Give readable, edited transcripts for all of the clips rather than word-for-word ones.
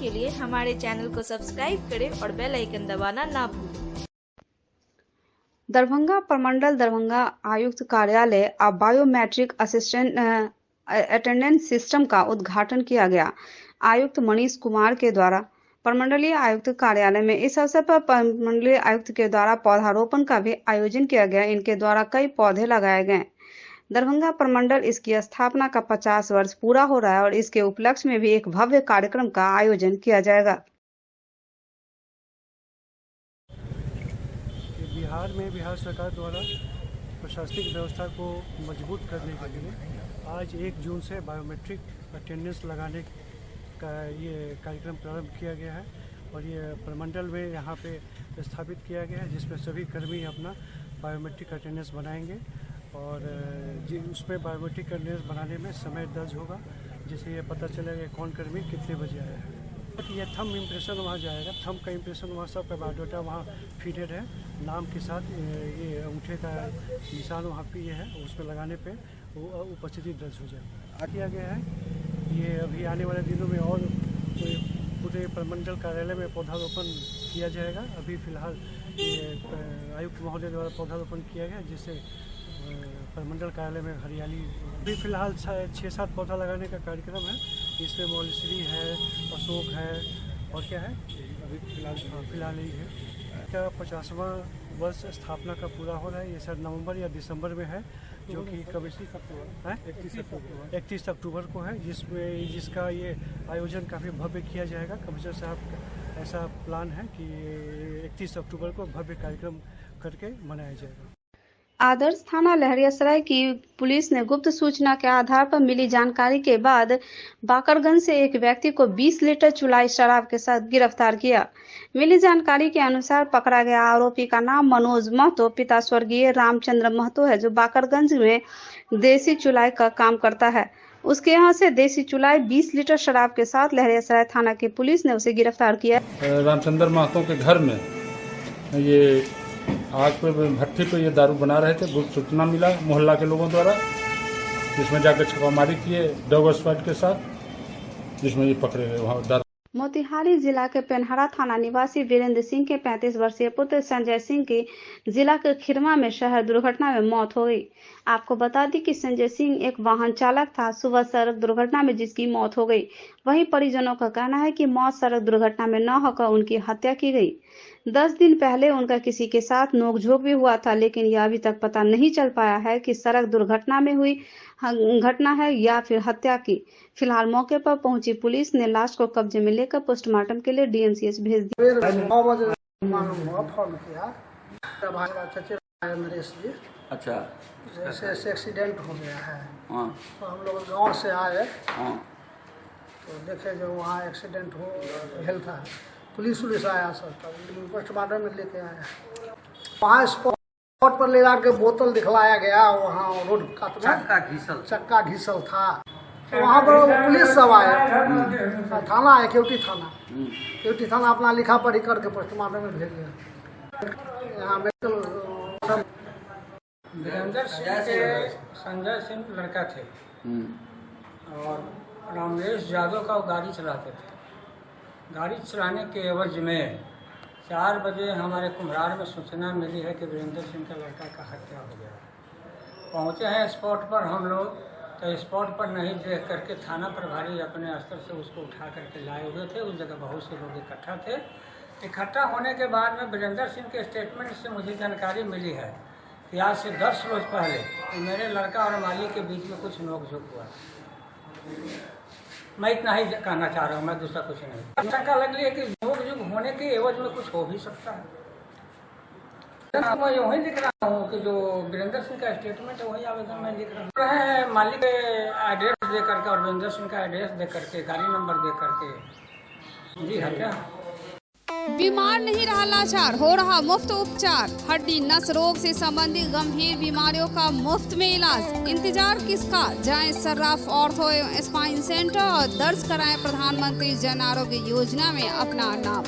के लिए हमारे चैनल को सब्सक्राइब करें और बेल आइकन दबाना ना भूलें। दरभंगा प्रमंडल दरभंगा आयुक्त कार्यालय अब बायोमेट्रिक अटेंडेंस सिस्टम का उद्घाटन किया गया। आयुक्त मनीष कुमार के द्वारा प्रमंडलीय आयुक्त कार्यालय में इस अवसर पर प्रमंडलीय आयुक्त के द्वारा पौधारोपण का भी आयोजन किया गया। इनके द्वारा कई पौधे लगाए गए। दरभंगा प्रमंडल इसकी स्थापना का 50 वर्ष पूरा हो रहा है और इसके उपलक्ष्य में भी एक भव्य कार्यक्रम का आयोजन किया जाएगा। बिहार में बिहार सरकार द्वारा प्रशासनिक व्यवस्था को मजबूत करने के लिए आज 1 जून से बायोमेट्रिक अटेंडेंस लगाने का ये कार्यक्रम प्रारंभ किया गया है और ये प्रमंडल में यहाँ पे स्थापित किया गया है, जिसमें सभी कर्मी अपना बायोमेट्रिक अटेंडेंस बनाएंगे और उसमें बायोमेट्रिक अटेंडेंस बनाने में समय दर्ज होगा, जिससे ये पता चलेगा कौन कर्मी कितने बजे आया है। ये थंब इम्प्रेशन वहाँ जाएगा, थंब का इम्प्रेशन वहाँ सबका बायोडाटा वहाँ फीडेड है, नाम के साथ ये अंगूठे का निशान वहाँ पे ये है, उसमें लगाने पे वो उपस्थिति दर्ज हो जाएगी। किया गया है ये अभी आने वाले दिनों में और पूरे प्रमंडल कार्यालय में पौधारोपण किया जाएगा। अभी फिलहाल आयुक्त महोदय द्वारा पौधारोपण किया गया, जिससे प्रमंडल कार्यालय में हरियाली। अभी फिलहाल 6-7 पौधा लगाने का कार्यक्रम है। इसमें मौलश्री है, अशोक है और क्या है अभी फिलहाल ही है। क्या 50वां वर्ष स्थापना का पूरा हो रहा है। ये शायद नवंबर या दिसंबर में है, जो कि कब 31 अक्टूबर को है, जिसका ये आयोजन काफ़ी भव्य किया जाएगा। कमिश्नर साहब का ऐसा प्लान है कि 31 अक्टूबर को भव्य कार्यक्रम करके मनाया जाएगा। आदर्श थाना लहरियासराय की पुलिस ने गुप्त सूचना के आधार पर मिली जानकारी के बाद बाकरगंज से एक व्यक्ति को 20 लीटर चुलाई शराब के साथ गिरफ्तार किया। मिली जानकारी के अनुसार पकड़ा गया आरोपी का नाम मनोज महतो, पिता स्वर्गीय रामचंद्र महतो है, जो बाकरगंज में देसी चुलाई का काम करता है। उसके यहाँ से देसी चुलाई 20 लीटर शराब के साथ लहरियासराय थाना की पुलिस ने उसे गिरफ्तार किया। रामचंद्र महतो के घर में ये आग पे भट्टी पे ये दारू बना रहे थे। गुप्त सूचना मिला मोहल्ला के लोगों द्वारा, जिसमें जाकर छापामारी किए डॉग स्क्वाड के साथ, जिसमें ये पकड़े गए वहाँ दारू। मोतिहारी जिला के पेनहरा थाना निवासी वीरेंद्र सिंह के 35 वर्षीय पुत्र संजय सिंह की जिला के खिरमा में शहर दुर्घटना में मौत हो गई। आपको बता दें कि संजय सिंह एक वाहन चालक था। सुबह सड़क दुर्घटना में जिसकी मौत हो गई। वहीं परिजनों का कहना है कि मौत सड़क दुर्घटना में न होकर उनकी हत्या की गई। 10 दिन पहले उनका किसी के साथ नोकझोंक भी हुआ था, लेकिन यह अभी तक पता नहीं चल पाया है कि सड़क दुर्घटना में हुई घटना है या फिर हत्या की। फिलहाल मौके पर पहुंची पुलिस ने लाश को कब्जे में लेकर पोस्टमार्टम के लिए डीएमसीएच भेज दिया। अच्छा, जैसे एक्सीडेंट हो गया है। हाँ, तो हम लोग गांव से आए हाँ, तो देखे जो वहाँ एक्सीडेंट हो हेल्थ है, पुलिस आया सब, तब पोस्टमार्टम में लेके आया। वहाँ स्पॉट पर ले जाके बोतल दिखलाया गया, वहाँ रोड चक्का घिसल था। तो वहाँ पर पुलिस सब आए, थाना है केवटी थाना अपना लिखा पढ़ी करके पोस्टमार्टम में भेज दिया। यहाँ मेडिकल वीरेंद्र सिंह के संजय सिंह लड़का थे और रामेश यादव का वो गाड़ी चलाते थे। गाड़ी चलाने के एवज में 4 बजे हमारे कुम्हरार में सूचना मिली है कि वीरेंद्र सिंह का लड़का का हत्या हो गया। पहुंचे हैं स्पॉट पर हम लोग, तो स्पॉट पर नहीं देख करके थाना प्रभारी अपने स्तर से उसको उठा करके लाए हुए थे। उस जगह बहुत से लोग इकट्ठा थे। इकट्ठा होने के बाद में वीरेंद्र सिंह के स्टेटमेंट से मुझे जानकारी मिली है कि आज से 10 रोज पहले मेरे लड़का और मालिक के बीच में कुछ नोकझोंक हुआ। मैं इतना ही कहना चाह रहा हूँ, मैं दूसरा कुछ नहीं। शंका लग रही है कि नोकझोंक होने के एवज में कुछ हो भी सकता है। मैं वही लिख रहा हूँ कि जो वीरेंद्र सिंह का स्टेटमेंट है वही आवेदन में लिख रहा हूँ। मालिक एड्रेस दे करके और वीरेंद्र सिंह का एड्रेस दे करके, गाड़ी नंबर दे करके। जी हाँ, क्या बीमार नहीं रहा लाचार, हो रहा मुफ्त उपचार। हड्डी नस रोग से संबंधित गंभीर बीमारियों का मुफ्त में इलाज। इंतजार किसका, जाएं सर्राफ ऑर्थो एवं स्पाइन सेंटर और दर्ज कराएं प्रधानमंत्री जन आरोग्य योजना में अपना नाम।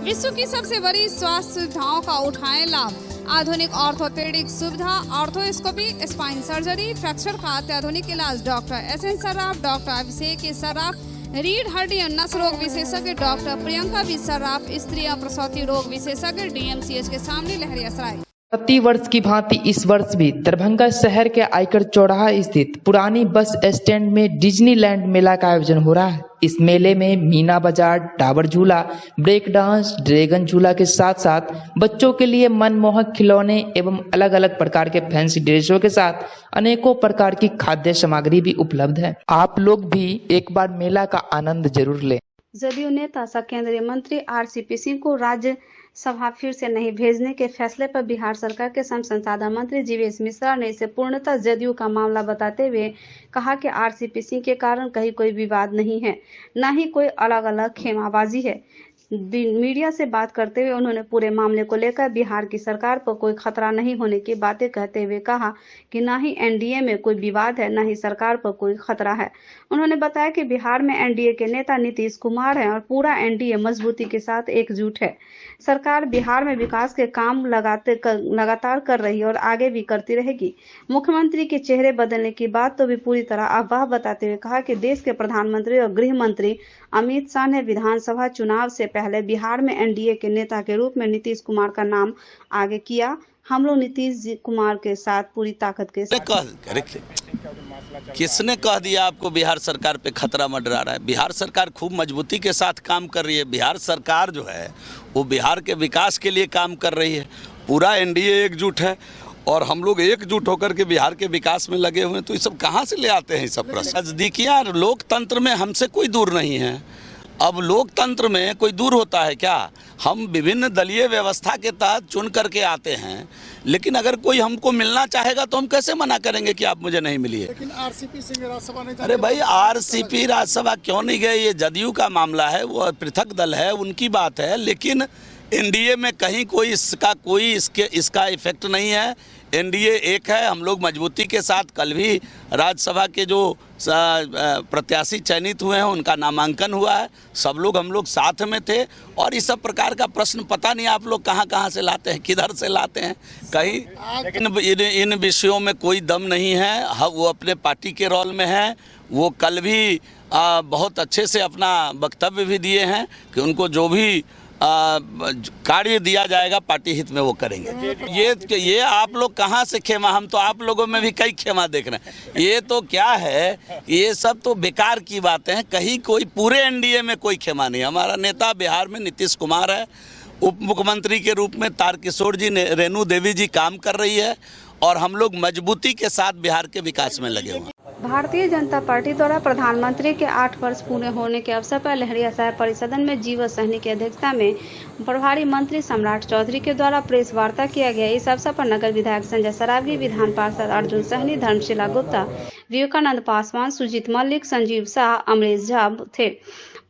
विश्व की सबसे बड़ी स्वास्थ्य सुविधाओं का उठाएं लाभ। आधुनिक ऑर्थोपेडिक सुविधा, ऑर्थोस्कोपी, स्पाइन सर्जरी, फ्रैक्चर का अत्याधुनिक इलाज। Doctor S N Sarraf, doctor Abhishek Sarraf, रीढ़ हड्डी और नस रोग विशेषज्ञ डॉक्टर प्रियंका बी सर्राफ, स्त्री और प्रसूति रोग विशेषज्ञ डीएमसीएच के सामने लहरियासराय। प्रति वर्ष की भांति इस वर्ष भी दरभंगा शहर के आयकर चौराहा स्थित पुरानी बस स्टैंड में डिज्नीलैंड मेला का आयोजन हो रहा है। इस मेले में मीना बाजार, टावर झूला, ब्रेक डांस, ड्रैगन झूला के साथ साथ बच्चों के लिए मनमोहक खिलौने एवं अलग अलग प्रकार के फैंसी ड्रेसों के साथ अनेकों प्रकार की खाद्य सामग्री भी उपलब्ध है। आप लोग भी एक बार मेला का आनंद जरूर लें। जदयू नेता सह केंद्रीय मंत्री आरसीपी सिंह को राज्य सभा फिर से नहीं भेजने के फैसले पर बिहार सरकार के श्रम संसाधन मंत्री जीवेश मिश्रा ने इसे पूर्णतः जदयू का मामला बताते हुए कहा कि आरसीपी सिंह के कारण कहीं कोई विवाद नहीं है, न ही कोई अलग अलग खेमाबाजी है। मीडिया से बात करते हुए उन्होंने पूरे मामले को लेकर बिहार की सरकार पर कोई खतरा नहीं होने की बातें कहते हुए कहा कि न ही एनडीए में कोई विवाद है, न ही सरकार पर कोई खतरा है। उन्होंने बताया कि बिहार में एनडीए के नेता नीतीश कुमार हैं और पूरा एनडीए मजबूती के साथ एकजुट है। सरकार बिहार में विकास के काम लगातार कर रही है और आगे भी करती रहेगी। मुख्यमंत्री के चेहरे बदलने की बात तो भी पूरी तरह अफवाह बताते हुए कहा कि देश के प्रधानमंत्री और गृह मंत्री अमित शाह ने विधानसभा चुनाव से पहले बिहार में एनडीए के नेता के रूप में नीतीश कुमार का नाम आगे किया। हम लोग नीतीश कुमार के साथ पूरी ताकत के साथ। किसने कह दिया आपको बिहार सरकार पे खतरा मंडरा रहा है? बिहार सरकार खूब मजबूती के साथ काम कर रही है। बिहार सरकार जो है वो बिहार के विकास के लिए काम कर रही है। पूरा एनडीए एकजुट है और हम लोग एकजुट होकर के बिहार के विकास में लगे हुए हैं। तो ये सब कहाँ से ले आते हैं? सब प्रश्न नजदीकियाँ लोकतंत्र में हमसे कोई दूर नहीं है। अब लोकतंत्र में कोई दूर होता है क्या? हम विभिन्न दलीय व्यवस्था के तहत चुन करके आते हैं, लेकिन अगर कोई हमको मिलना चाहेगा तो हम कैसे मना करेंगे कि आप मुझे नहीं मिलिए? लेकिन आरसीपी सिंह राज्यसभा नहीं। अरे भाई, आरसीपी राज्यसभा क्यों नहीं गए? ये जदयू का मामला है, वो पृथक दल है, उनकी बात है। लेकिन एनडीए में कहीं कोई इसका इफेक्ट नहीं है। एनडीए एक है। हम लोग मजबूती के साथ कल भी राज्यसभा के जो प्रत्याशी चयनित हुए हैं उनका नामांकन हुआ है। सब लोग हम लोग साथ में थे। और इस सब प्रकार का प्रश्न पता नहीं आप लोग कहाँ से लाते हैं, किधर से लाते हैं कहीं। इन विषयों में कोई दम नहीं है। वो अपने पार्टी के रोल में है। वो कल भी बहुत अच्छे से अपना वक्तव्य भी दिए हैं कि उनको जो भी कार्य दिया जाएगा पार्टी हित में वो करेंगे। ये आप लोग कहाँ से खेमा? हम तो आप लोगों में भी कई खेमा देख रहे हैं। ये तो क्या है, ये सब तो बेकार की बातें हैं। कहीं कोई पूरे एनडीए में कोई खेमा नहीं। हमारा नेता बिहार में नीतीश कुमार है। उप मुख्यमंत्री के रूप में तारकिशोर जी, रेणु देवी जी काम कर रही है और हम लोग मजबूती के साथ बिहार के विकास में लगे हुए हैं। भारतीय जनता पार्टी द्वारा प्रधानमंत्री के 8 वर्ष पूरे होने के अवसर पर लहरियासराय परिसदन में जीवा सहनी की अध्यक्षता में प्रभारी मंत्री सम्राट चौधरी के द्वारा प्रेस वार्ता किया गया। इस अवसर पर नगर विधायक संजय सरावगी, विधान पार्षद अर्जुन सहनी, धर्मशिला गुप्ता, विवेकानंद पासवान, सुजीत मल्लिक, संजीव शाह, अमरेश झा थे।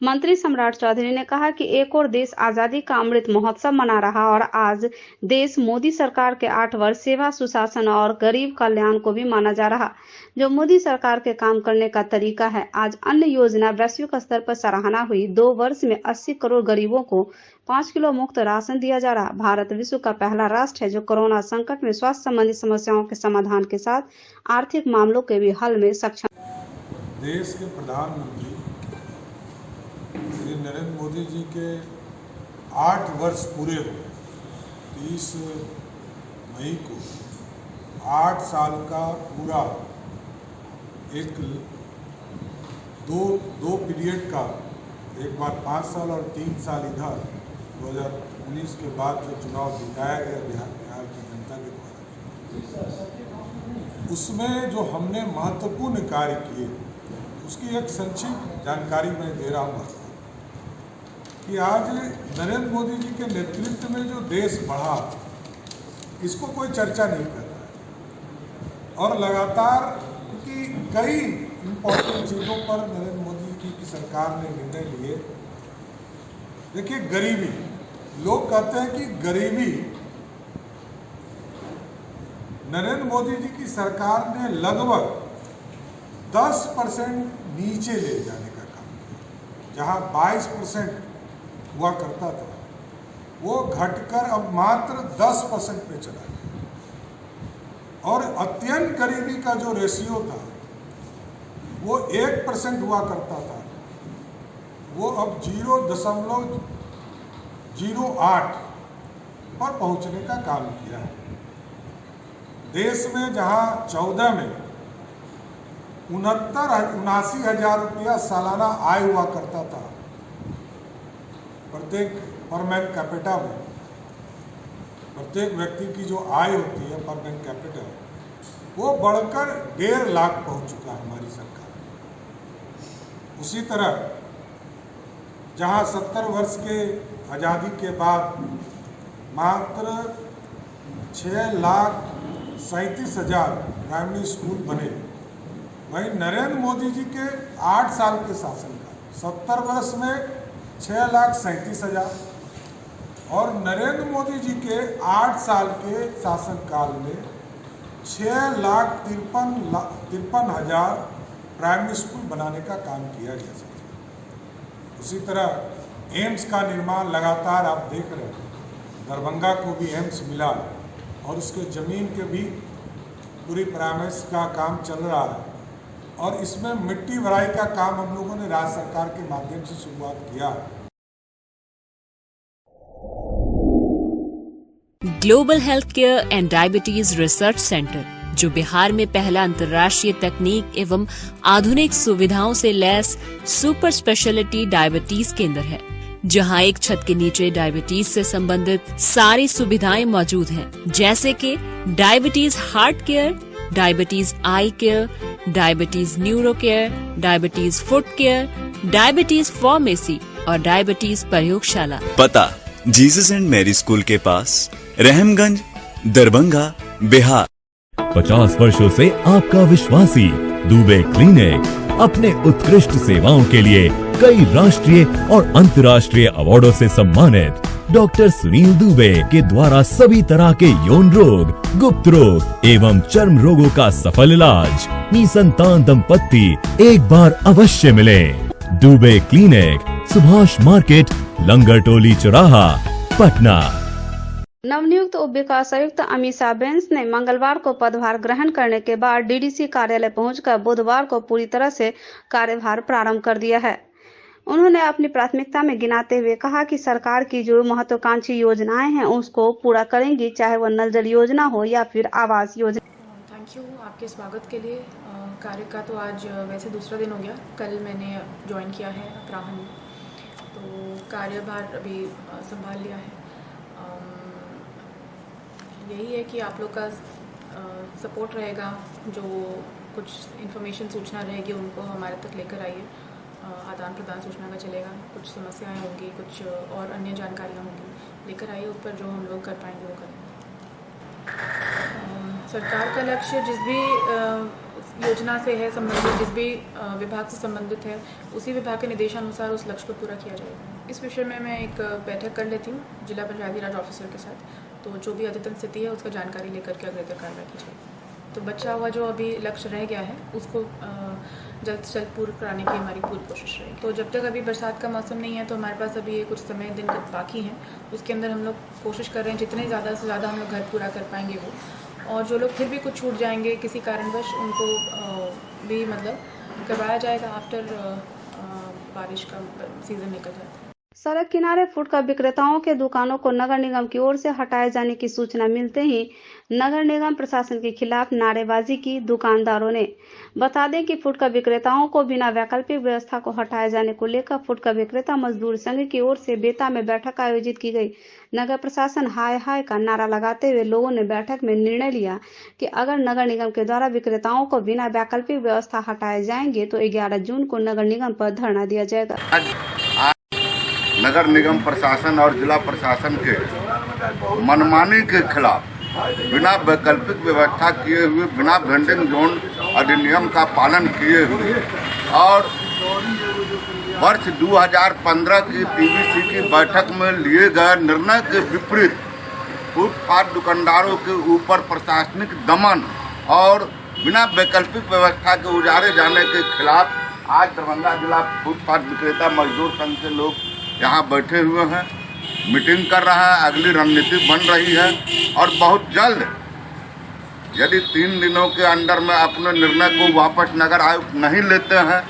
मंत्री सम्राट चौधरी ने कहा कि एक और देश आजादी का अमृत महोत्सव मना रहा और आज देश मोदी सरकार के 8 वर्ष सेवा, सुशासन और गरीब कल्याण को भी माना जा रहा, जो मोदी सरकार के काम करने का तरीका है। आज अन्य योजना वैश्विक स्तर पर सराहना हुई। 2 वर्ष में 80 करोड़ गरीबों को 5 किलो मुफ्त राशन दिया जा रहा। भारत विश्व का पहला राष्ट्र है जो कोरोना संकट में स्वास्थ्य संबंधी समस्याओं के समाधान के साथ आर्थिक मामलों के भी हल में सक्षम। देश के प्रधानमंत्री श्री नरेंद्र मोदी जी के 8 वर्ष पूरे हुए। 30 मई को 8 साल का पूरा एक दो पीरियड का, एक बार 5 साल और 3 साल इधर 2019 के बाद जो चुनाव जिताया गया बिहार की जनता के द्वारा, उसमें जो हमने महत्वपूर्ण कार्य किए उसकी एक संक्षिप्त जानकारी मैं दे रहा हूँ कि आज नरेंद्र मोदी जी के नेतृत्व में जो देश बढ़ा, इसको कोई चर्चा नहीं कर रहा है। और लगातार क्योंकि कई इम्पोर्टेंट चीज़ों पर नरेंद्र मोदी जी की सरकार ने निर्णय लिए। देखिए, गरीबी, लोग कहते हैं कि गरीबी नरेंद्र मोदी जी की सरकार ने लगभग 10% नीचे ले जाने का काम किया। जहाँ 22% हुआ करता था वो घटकर अब मात्र 10% पे चला गया। और अत्यंत गरीबी का जो रेशियो था वो 1% हुआ करता था, वो अब 0.08 पर पहुंचने का काम किया है। देश में जहां 14 में 79,000 रुपया सालाना आय हुआ करता था प्रत्येक पर मैन कैपिटा में, प्रत्येक व्यक्ति की जो आय होती है पर मैन कैपिटा, वो बढ़कर 1.5 लाख पहुंच चुका है हमारी सरकार। उसी तरह जहां 70 वर्ष के आज़ादी के बाद मात्र 6,37,000 प्राइमरी स्कूल बने, वहीं नरेंद्र मोदी जी के 8 साल के शासनकाल 70 वर्ष में 6,37,000 और नरेंद्र मोदी जी के 8 साल के शासनकाल में 6,53,000 प्राइमरी स्कूल बनाने का काम किया गया। उसी तरह एम्स का निर्माण लगातार आप देख रहे हैं, दरभंगा को भी एम्स मिला और उसके ज़मीन के भी पूरी परामर्श का काम चल रहा है और इसमें मिट्टी भराई का काम हम लोगों ने राज्य सरकार के माध्यम से शुरुआत किया। Global health care and diabetes research centre, जो बिहार में पहला अंतर्राष्ट्रीय तकनीक एवं आधुनिक सुविधाओं से लैस सुपर स्पेशलिटी डायबिटीज केंद्र है, जहां एक छत के नीचे डायबिटीज से संबंधित सारी सुविधाएं मौजूद हैं, जैसे कि diabetes heart care, diabetes eye care, diabetes neuro care, diabetes foot care, diabetes pharmacy और डायबिटीज प्रयोगशाला। पता जीसस एंड मैरी स्कूल के पास, रहमगंज, दरभंगा, बिहार। 50 वर्षों से आपका विश्वासी दुबे क्लिनिक अपने उत्कृष्ट सेवाओं के लिए कई राष्ट्रीय और अंतर्राष्ट्रीय अवार्डों से सम्मानित डॉक्टर सुनील दुबे के द्वारा सभी तरह के यौन रोग, गुप्त रोग एवं चर्म रोगों का सफल इलाज। निसंतान दंपत्ति एक बार अवश्य मिले। दुबे क्लिनिक, सुभाष मार्केट, लंगर टोली चौराहा, पटना। नवनियुक्त उप विकास आयुक्त अमीषा बेंस ने मंगलवार को पदभार ग्रहण करने के बाद डीडीसी कार्यालय पहुंचकर बुधवार को पूरी तरह से कार्यभार प्रारंभ कर दिया है। उन्होंने अपनी प्राथमिकता में गिनाते हुए कहा कि सरकार की जो महत्वाकांक्षी योजनाएं हैं उसको पूरा करेंगी, चाहे वह नल जल योजना हो या फिर आवास योजना। थैंक यू आपके स्वागत के लिए। कार्य का तो आज वैसे दूसरा दिन हो गया, कल मैंने ज्वाइन किया है अपराह्न में, तो कार्यभार अभी संभाल लिया है। यही है कि आप लोग का सपोर्ट रहेगा, जो कुछ इन्फॉर्मेशन सूचना रहेगी उनको हमारे तक लेकर आइए। आदान प्रदान सूचना का चलेगा, कुछ समस्याएं होंगी, कुछ और अन्य जानकारियां होंगी, लेकर आइए। ऊपर जो हम लोग कर पाएंगे वो करेंगे। सरकार का लक्ष्य जिस भी योजना से है संबंधित, जिस भी विभाग से संबंधित है, उसी विभाग के निर्देशानुसार उस लक्ष्य को पूरा किया जाएगा। इस विषय में मैं एक बैठक कर लेती हूँ जिला पंचायती राज ऑफिसर के साथ, तो जो भी अद्यतन स्थिति है उसका जानकारी लेकर के अग्रतर कार्रवाई की जाएगी। तो बचा हुआ जो अभी लक्ष्य रह गया है उसको जल्द से जल्द पूर्ण कराने की हमारी पूरी कोशिश रहेगी। तो जब तक अभी बरसात का मौसम नहीं है तो हमारे पास अभी ये कुछ समय दिन बाकी हैं, उसके अंदर हम लोग कोशिश कर रहे हैं जितने ज़्यादा से ज़्यादा हम लोग घर पूरा कर पाएंगे वो, और जो लोग फिर भी कुछ छूट जाएंगे किसी कारणवश उनको भी मतलब करवाया जाएगा आफ्टर बारिश का सीज़न निकल जाता है। सड़क किनारे फुटकर विक्रेताओं के दुकानों को नगर निगम की ओर से हटाए जाने की सूचना मिलते ही नगर निगम प्रशासन के खिलाफ नारेबाजी की दुकानदारों ने। बता दें कि फुटका विक्रेताओं को बिना वैकल्पिक व्यवस्था को हटाए जाने को लेकर फुटका विक्रेता मजदूर संघ की ओर से बेता में बैठक आयोजित की गई। नगर प्रशासन हाय हाय का नारा लगाते हुए लोगों ने बैठक में निर्णय लिया कि अगर नगर निगम के द्वारा विक्रेताओं को बिना वैकल्पिक व्यवस्था हटाए जाएंगे तो 11 जून को नगर निगम पर धरना दिया जाएगा। नगर निगम प्रशासन और जिला प्रशासन के मनमानी के खिलाफ बिना वैकल्पिक व्यवस्था किए हुए, बिना वेंडिंग जोन अधिनियम का पालन किए हुए और वर्ष 2015 की पीवीसी की बैठक में लिए गए निर्णय के विपरीत फुटपाथ दुकानदारों के ऊपर प्रशासनिक दमन और बिना वैकल्पिक व्यवस्था के उजारे जाने के खिलाफ आज दरभंगा जिला फुटपाथ विक्रेता मजदूर संघ के लोग यहाँ बैठे हुए हैं, मीटिंग कर रहा है, अगली रणनीति बन रही है और बहुत जल्द यदि 3 दिनों के अंदर में अपने निर्णय को वापस नगर आयुक्त नहीं लेते हैं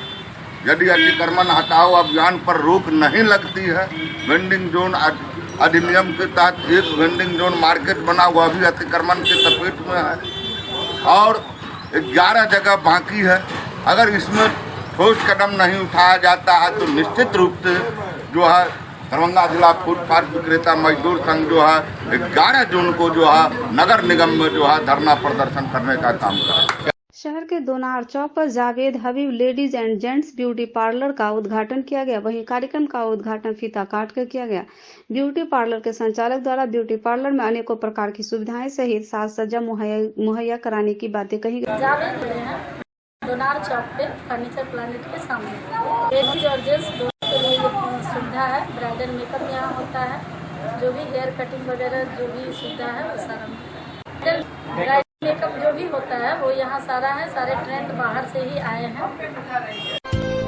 यदि अतिक्रमण हटाओ अभियान पर रोक नहीं लगती है, वेंडिंग जोन अधिनियम के तहत एक वेंडिंग जोन मार्केट बना हुआ भी अतिक्रमण के चपेट में है और 11 जगह बाकी है। अगर इसमें ठोस कदम नहीं उठाया जाता है तो निश्चित रूप से जो है दरभंगा जिला फुटपाथ विक्रेता मजदूर संघ जो है 11 जून को जो है नगर निगम में जो है धरना प्रदर्शन करने का काम करेगा। शहर के दोनार चौक पर Javed Habib ladies and gents beauty parlour का उद्घाटन किया गया। वहीं कार्यक्रम का उद्घाटन फीता काट कर किया गया। ब्यूटी पार्लर के संचालक द्वारा ब्यूटी पार्लर में अनेकों प्रकार की सुविधाएं सहित साज सज्जा मुहैया कराने की बातें कही गई। दोनार चौक पे फर्नीचर प्लानेट के सामने लेडीज और जेंट्स दोनों के लिए सुविधा है। ब्राइडल मेकअप यहाँ होता है, जो भी हेयर कटिंग वगैरह जो भी सुविधा है वो सारा ब्राइडल मेकअप जो भी होता है वो यहाँ सारा है। सारे ट्रेंड बाहर से ही आए हैं।